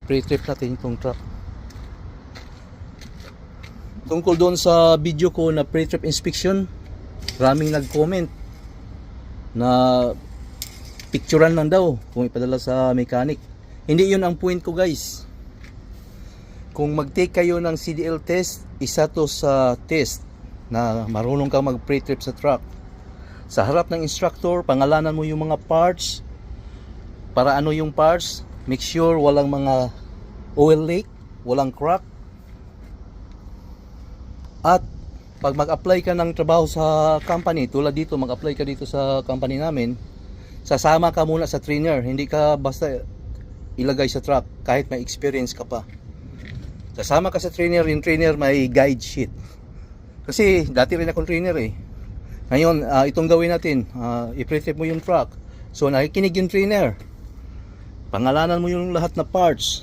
Pre-trip natin itong truck. Tungkol doon sa video ko na pre-trip inspection, maraming nag-comment na picturean lang daw kung ipadala sa mechanic. Hindi yun ang point ko, guys. Kung mag-take kayo ng CDL test, isa to sa test na marunong kang mag pre-trip sa truck. Sa harap ng instructor, pangalanan mo yung mga parts. Para ano yung parts? Make sure walang mga oil leak, walang crack. At pag mag-apply ka ng trabaho sa company, tulad dito, mag-apply ka dito sa company namin, sasama ka muna sa trainer. Hindi ka basta ilagay sa truck kahit may experience ka pa. Sasama ka sa trainer, yung trainer may guide sheet. Kasi dati rin akong trainer eh. Ngayon, itong gawin natin, i-pre-trip mo yung truck. So nakikinig yung trainer. Pangalanan mo yung lahat na parts.